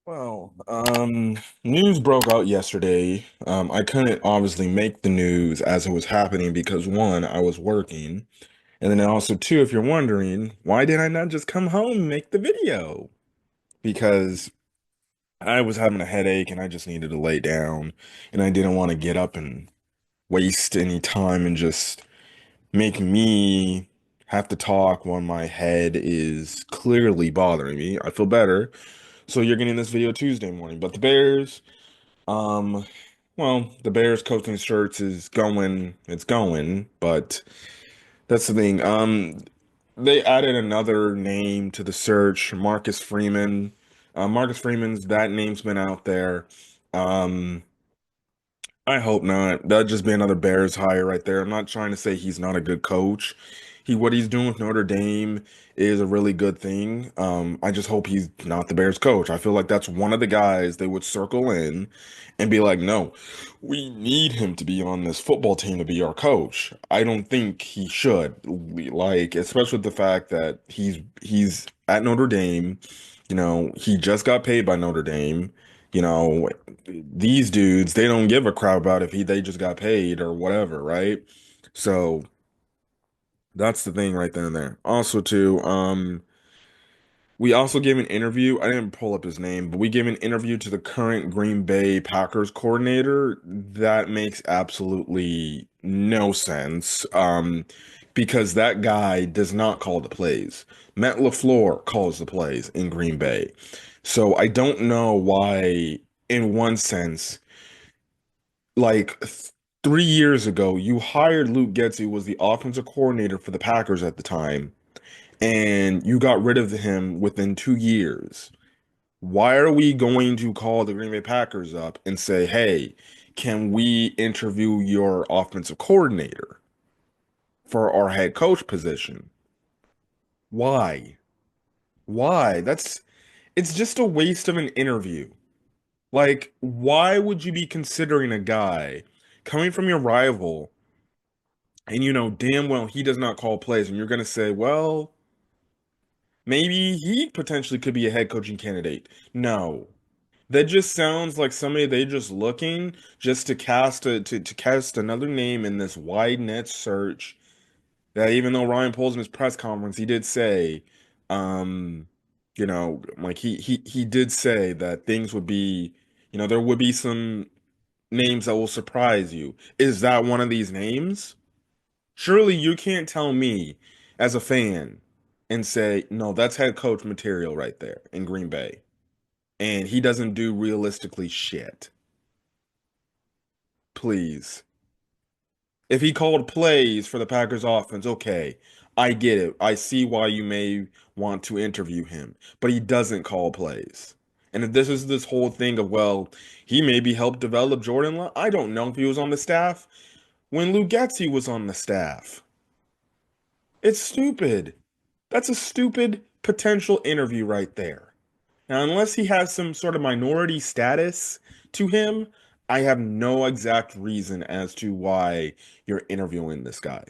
News broke out yesterday. I couldn't obviously make the news as it was happening because one, I was working, and then also two, if you're wondering, why did I not just come home and make the video? Because I was having a headache and I just needed to lay down, and I didn't want to get up and waste any time and just make me have to talk when my head is clearly bothering me. I feel better. So you're getting this video Tuesday morning, but the Bears. Um, the Bears coaching shirts is going, it's going, but that's the thing. They added another name to the search, Marcus Freeman. Marcus Freeman's that name's been out there. Um, I hope not. That'd just be another Bears hire right there. I'm not trying to say he's not a good coach. What he's doing with Notre Dame is a really good thing. I just hope he's not the Bears coach. I feel like that's one of the guys they would circle in and be like, no, we need him to be on this football team to be our coach. I don't think he should. Like, especially with the fact that he's at Notre Dame. He just got paid by Notre Dame. You know, these dudes, they don't give a crap about if they just got paid or whatever, right? So that's the thing right then and there. Also, too, we also gave an interview. I didn't pull up his name, but we gave an interview to the current Green Bay Packers coordinator. That makes absolutely no sense. Because that guy does not call the plays. Matt LaFleur calls the plays in Green Bay. So I don't know why, in one sense, like 3 years ago, you hired Luke Getsy, who was the offensive coordinator for the Packers at the time, and you got rid of him within 2 years. Why are we going to call the Green Bay Packers up and say, hey, can we interview your offensive coordinator for our head coach position? Why? Why? It's just a waste of an interview. Like, why would you be considering a guy coming from your rival and you know damn well he does not call plays, and you're going to say, well, maybe he potentially could be a head coaching candidate? No. That just sounds like somebody they just looking just to to cast another name in this wide net search. That even though Ryan Poles in his press conference, he did say, um, like he did say that things would be, there would be some names that will surprise you. Is that one of these names? Surely you can't tell me as a fan and say, no, that's head coach material right there in Green Bay. And he doesn't do realistically shit. Please. If he called plays for the Packers offense, okay, I get it. I see why you may want to interview him, but he doesn't call plays. And if this is this whole thing of, well, he maybe helped develop Jordan Love, I don't know if he was on the staff when Lou Getsy was on the staff. It's stupid. That's a stupid potential interview right there. Now, unless he has some sort of minority status to him, I have no exact reason as to why you're interviewing this guy.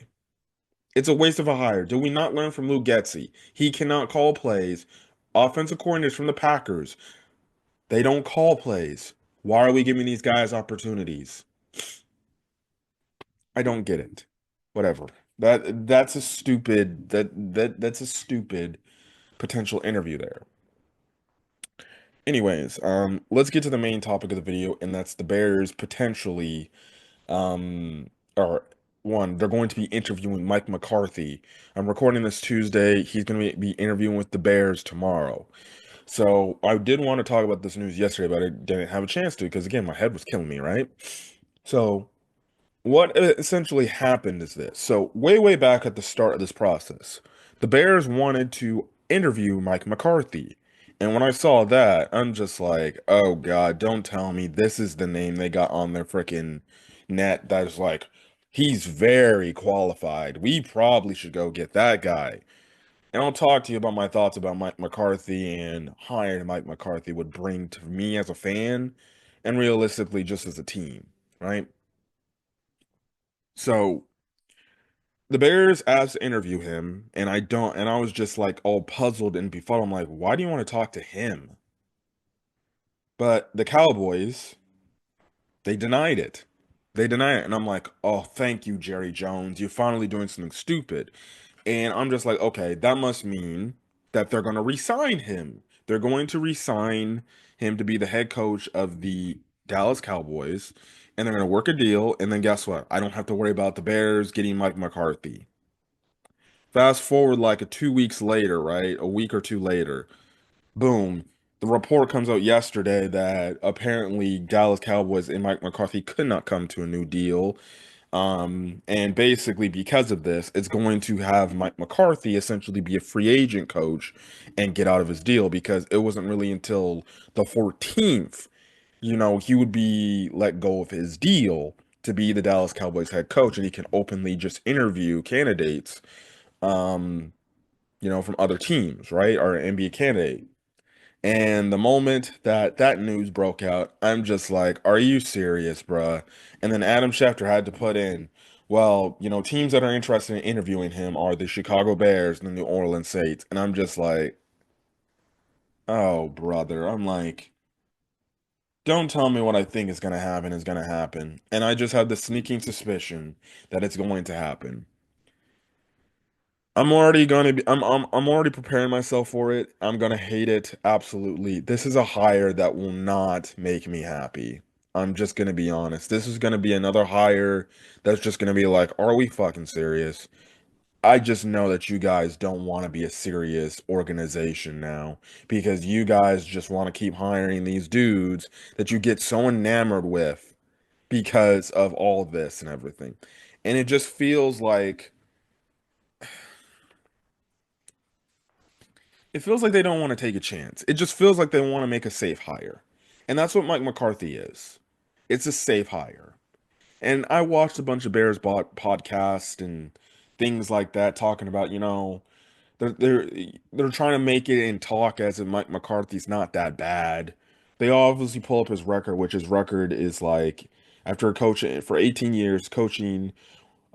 It's a waste of a hire. Do we not learn from Lou Getsy? He cannot call plays. Offensive coordinators from the Packers, they don't call plays. Why are we giving these guys opportunities? I don't get it. Whatever. That's a stupid potential interview there. Anyways, let's get to the main topic of the video, and that's the Bears potentially, or one, they're going to be interviewing Mike McCarthy. I'm recording this Tuesday. He's going to be interviewing with the Bears tomorrow. So I did want to talk about this news yesterday, but I didn't have a chance to because, again, my head was killing me, right? So what essentially happened is this. So way back at the start of this process, the Bears wanted to interview Mike McCarthy. And when I saw that, I'm just like, oh God, don't tell me this is the name they got on their freaking net that's like, he's very qualified. We probably should go get that guy. And I'll talk to you about my thoughts about Mike McCarthy and hiring Mike McCarthy would bring to me as a fan and realistically just as a team, right? So the Bears asked to interview him, and I was just like all puzzled and befuddled. I'm like, why do you want to talk to him? But the Cowboys, they denied it. They deny it. And I'm like, oh, thank you, Jerry Jones. You're finally doing something stupid. And I'm just like, okay, that must mean that they're going to resign him. They're going to resign him to be the head coach of the Dallas Cowboys. And they're going to work a deal. And then guess what? I don't have to worry about the Bears getting Mike McCarthy. Fast forward like 2 weeks later, right? A week or two later, boom. The report comes out yesterday that apparently Dallas Cowboys and Mike McCarthy could not come to a new deal. And basically because of this, it's going to have Mike McCarthy essentially be a free agent coach and get out of his deal because it wasn't really until the 14th, he would be let go of his deal to be the Dallas Cowboys head coach and he can openly just interview candidates, um, from other teams, right? Or an NBA candidate. And the moment that that news broke out, I'm just like, are you serious, bruh? And then Adam Schefter had to put in, well, teams that are interested in interviewing him are the Chicago Bears and the New Orleans Saints. And I'm just like, oh, brother. I'm like, don't tell me what I think is going to happen is going to happen. And I just have the sneaking suspicion that it's going to happen. I'm already gonna be I'm already preparing myself for it. I'm gonna hate it absolutely. This is a hire that will not make me happy. I'm just gonna be honest. This is gonna be another hire that's just gonna be like, are we fucking serious? I just know that you guys don't want to be a serious organization now because you guys just want to keep hiring these dudes that you get so enamored with because of all this and everything. And it just feels like they don't want to take a chance. It just feels like they want to make a safe hire. And that's what Mike McCarthy is. It's a safe hire. And I watched a bunch of Bears podcast and things like that talking about, they're they're they're trying to make it and talk as if Mike McCarthy's not that bad. They obviously pull up his record, which his record is like after coaching for 18 years, coaching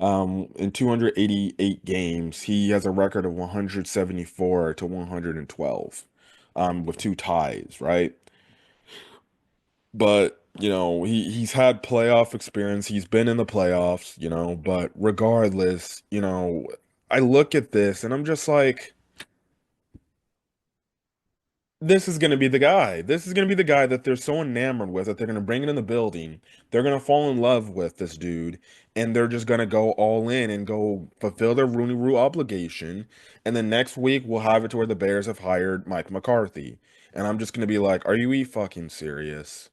in 288 games, he has a record of 174 to 112, with two ties, right? But, he's had playoff experience. He's been in the playoffs, but regardless, I look at this and I'm just like, this is going to be the guy. This is going to be the guy that they're so enamored with that they're going to bring it in the building. They're going to fall in love with this dude, and they're just going to go all in and go fulfill their Rooney Rule obligation. And then next week, we'll have it to where the Bears have hired Mike McCarthy. And I'm just going to be like, are you fucking serious?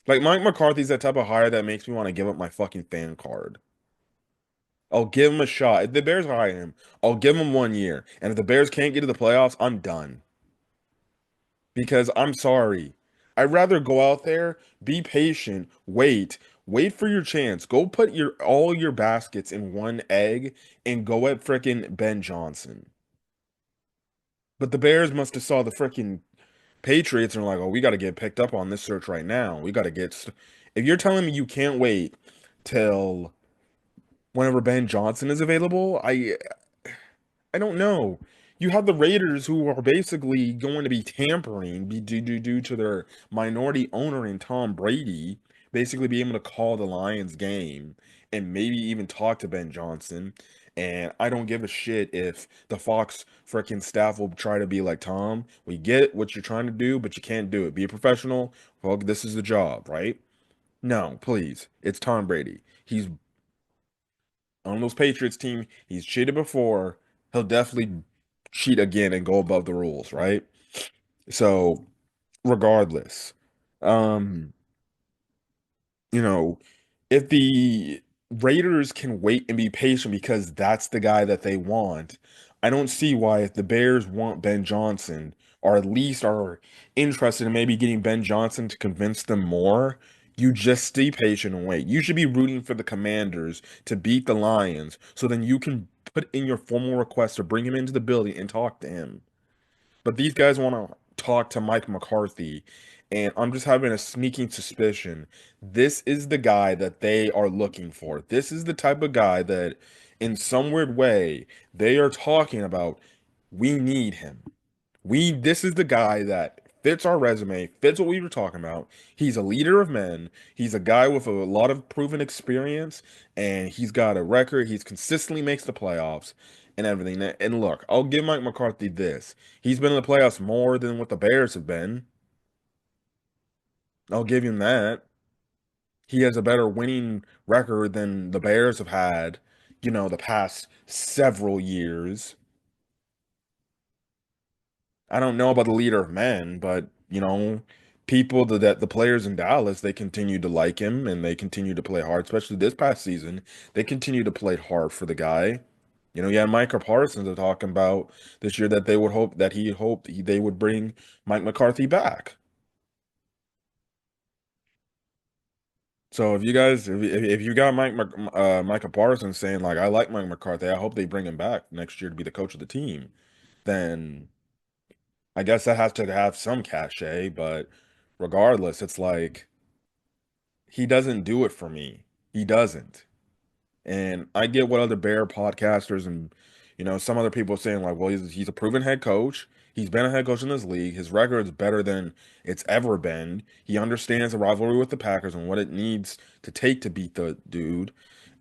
Like, Mike McCarthy's that type of hire that makes me want to give up my fucking fan card. I'll give him a shot. If the Bears hire him, I'll give him 1 year. And if the Bears can't get to the playoffs, I'm done. Because I'm sorry. I'd rather go out there, be patient, wait for your chance. Go put your all your baskets in one egg and go at frickin' Ben Johnson. But the Bears must have saw the frickin' Patriots and are like, oh, we got to get picked up on this search right now. We got to if you're telling me you can't wait till whenever Ben Johnson is available, I don't know. You have the Raiders who are basically going to be tampering due to their minority owner in Tom Brady, basically be able to call the Lions game and maybe even talk to Ben Johnson. And I don't give a shit if the Fox freaking staff will try to be like, Tom, we get what you're trying to do, but you can't do it. Be a professional. Well, this is the job, right? No, please. It's Tom Brady. He's on those Patriots team. He's cheated before. He'll definitely cheat again and go above the rules, right? So, regardless, um, you know, if the Raiders can wait and be patient because that's the guy that they want, I don't see why if the Bears want Ben Johnson or at least are interested in maybe getting Ben Johnson to convince them more, you just stay patient and wait. You should be rooting for the Commanders to beat the Lions so then you can put in your formal request to bring him into the building and talk to him. But these guys want to talk to Mike McCarthy, and I'm just having a sneaking suspicion this is the guy that they are looking for. This is the type of guy that, in some weird way, they are talking about. We need him. This is the guy that fits our resume, fits what we were talking about. He's a leader of men. He's a guy with a lot of proven experience, and he's got a record. He's consistently makes the playoffs and everything. And look, I'll give Mike McCarthy this. He's been in the playoffs more than what the Bears have been. I'll give him that. He has a better winning record than the Bears have had, the past several years. I don't know about the leader of men, but people that the players in Dallas, they continue to like him and they continue to play hard, especially this past season. They continue to play hard for the guy. Yeah, Micah Parsons are talking about this year that they would hope that he hoped they would bring Mike McCarthy back. So if you guys, if you got Micah Parsons saying like I like Mike McCarthy, I hope they bring him back next year to be the coach of the team, then I guess that has to have some cachet. But regardless, it's like he doesn't do it for me. He doesn't. And I get what other Bear podcasters and some other people are saying like, well, he's a proven head coach. He's been a head coach in this league. His record is better than it's ever been. He understands the rivalry with the Packers and what it needs to take to beat the dude.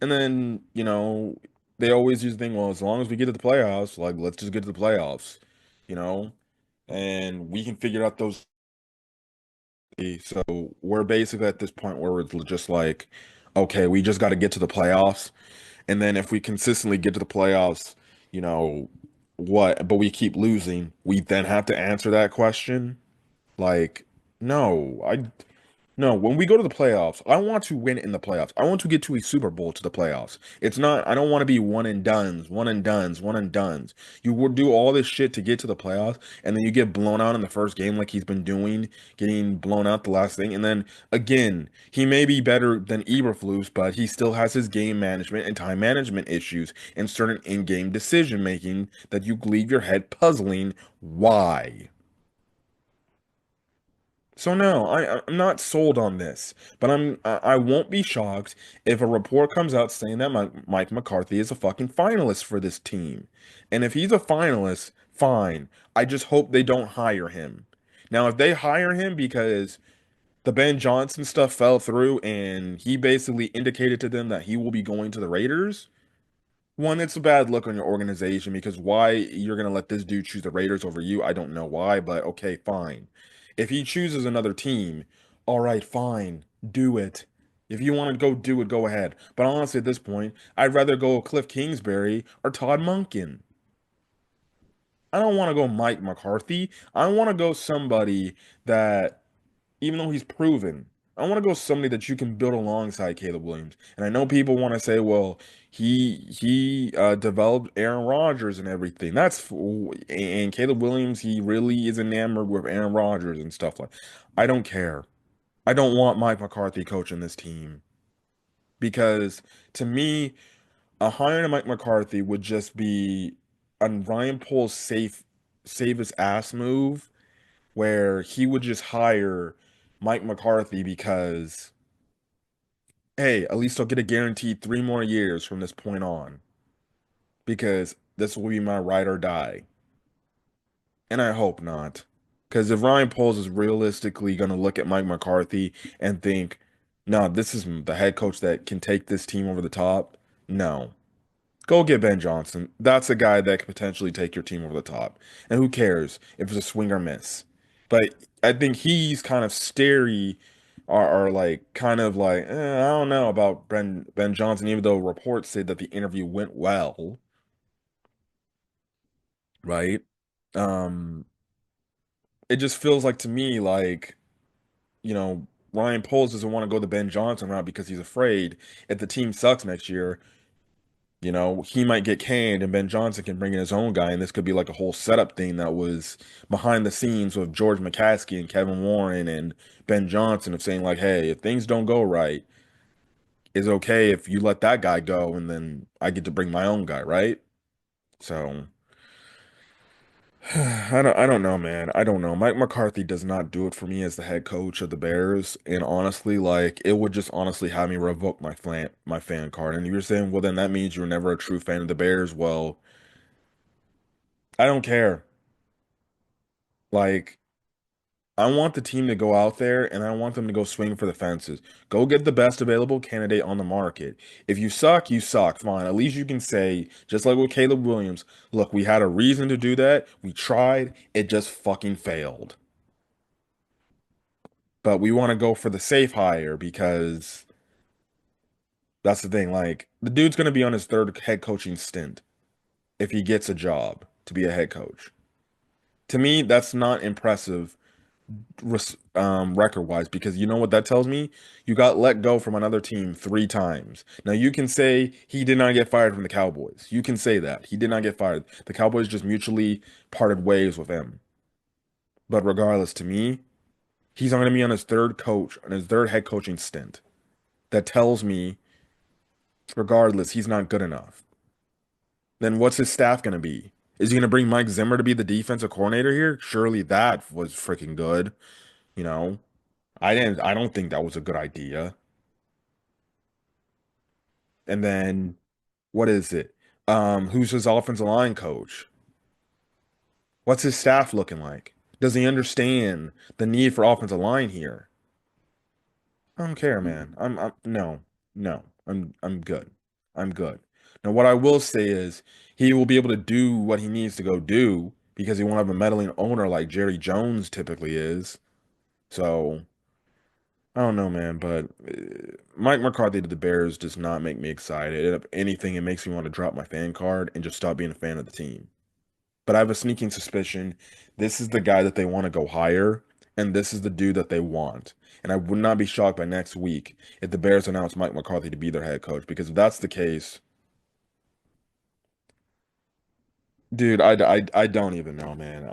And then, they always use the thing, well, as long as we get to the playoffs, like let's just get to the playoffs, you know, and we can figure out those. So we're basically at this point where it's just like, okay, we just got to get to the playoffs. And then if we consistently get to the playoffs, you know, but we keep losing, we then have to answer that question. Like, no, no, when we go to the playoffs, I want to win in the playoffs. I want to get to a Super Bowl to the playoffs. It's not, I don't want to be one and dones, one and dones, one and dones. You would do all this shit to get to the playoffs, and then you get blown out in the first game like he's been doing, getting blown out the last thing. And then again, he may be better than Eberflus, but he still has his game management and time management issues and certain in-game decision making that you leave your head puzzling. Why? So no, I'm not sold on this, but I won't be shocked if a report comes out saying that Mike McCarthy is a fucking finalist for this team. And if he's a finalist, fine. I just hope they don't hire him. Now, if they hire him because the Ben Johnson stuff fell through and he basically indicated to them that he will be going to the Raiders, one, it's a bad look on your organization because why you're gonna let this dude choose the Raiders over you, I don't know why, but okay, fine. If he chooses another team, all right, fine, do it. If you want to go do it, go ahead. But honestly, at this point, I'd rather go Cliff Kingsbury or Todd Monken. I don't want to go Mike McCarthy. I want to go somebody that even though he's proven. I want to go somebody that you can build alongside Caleb Williams. And I know people want to say, well, he developed Aaron Rodgers and everything. And Caleb Williams, he really is enamored with Aaron Rodgers and stuff like. I don't care. I don't want Mike McCarthy coaching this team because to me, a hire to Mike McCarthy would just be a Ryan Poles save his ass move where he would just hire Mike McCarthy because, hey, at least I'll get a guaranteed 3 more years from this point on because this will be my ride or die. And I hope not. Because if Ryan Poles is realistically going to look at Mike McCarthy and think, no, this is the head coach that can take this team over the top, no. Go get Ben Johnson. That's a guy that could potentially take your team over the top. And who cares if it's a swing or miss? But I think he's kind of stary or like kind of like, I don't know about Ben Johnson, even though reports said that the interview went well, right? Um, it just feels like to me like, you know, Ryan Poles doesn't want to go the Ben Johnson route because he's afraid if the team sucks next year, he might get canned and Ben Johnson can bring in his own guy. And this could be like a whole setup thing that was behind the scenes with George McCaskey and Kevin Warren and Ben Johnson of saying like, hey, if things don't go right, it's okay if you let that guy go and then I get to bring my own guy, right? So I don't know, man. I don't know. Mike McCarthy does not do it for me as the head coach of the Bears. And honestly, like it would just honestly have me revoke my fan card. And you're saying, well, then that means you're never a true fan of the Bears. Well, I don't care. Like I want the team to go out there and I want them to go swing for the fences. Go get the best available candidate on the market. If you suck, you suck. Fine. At least you can say, just like with Caleb Williams, look, we had a reason to do that. We tried. It just fucking failed. But we want to go for the safe hire because that's the thing. Like, the dude's going to be on his third head coaching stint if he gets a job to be a head coach. To me, that's not impressive record wise because you know what that tells me? You got let go from another team 3 times. Now you can say he did not get fired from the Cowboys. You can say that. He did not get fired. The Cowboys just mutually parted ways with him. But regardless, to me, he's not going to be on his third head coaching stint. That tells me, regardless, he's not good enough. Then what's his staff going to be? Is he going to bring Mike Zimmer to be the defensive coordinator here? Surely that was freaking good, you know? I don't think that was a good idea. And then what is it? Who's his offensive line coach? What's his staff looking like? Does he understand the need for offensive line here? I don't care, man. I'm no, no. I'm good. I'm good. Now, what I will say is he will be able to do what he needs to go do because he won't have a meddling owner like Jerry Jones typically is. So I don't know, man, but Mike McCarthy to the Bears does not make me excited. If anything, it makes me want to drop my fan card and just stop being a fan of the team. But I have a sneaking suspicion this is the guy that they want to go hire, and this is the dude that they want. And I would not be shocked by next week if the Bears announce Mike McCarthy to be their head coach, because if that's the case, dude, I don't even know, man.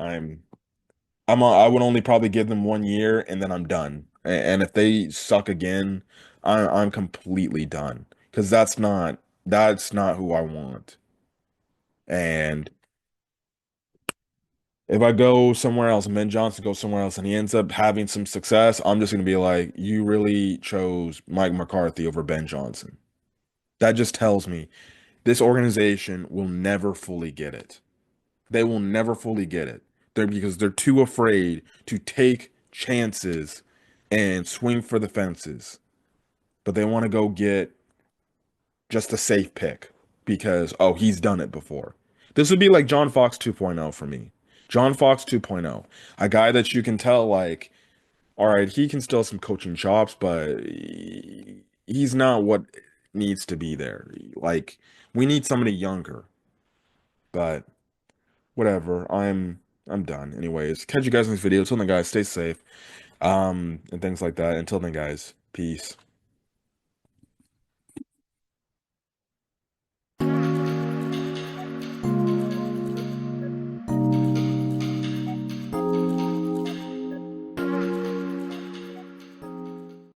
I would only probably give them 1 year and then I'm done. And if they suck again, I'm completely done because that's not who I want. And if I go somewhere else, and Ben Johnson goes somewhere else, and he ends up having some success, I'm just gonna be like, you really chose Mike McCarthy over Ben Johnson. That just tells me this organization will never fully get it. They will never fully get it. They're too afraid to take chances and swing for the fences. But they want to go get just a safe pick because oh, he's done it before. This would be like John Fox 2.0 for me. John Fox 2.0, a guy that you can tell like, all right, he can still have some coaching chops, but he's not what needs to be there. Like we need somebody younger. But whatever. I'm done. Anyways, catch you guys in this video. Till then, guys, stay safe. And things like that. Until then, guys, peace.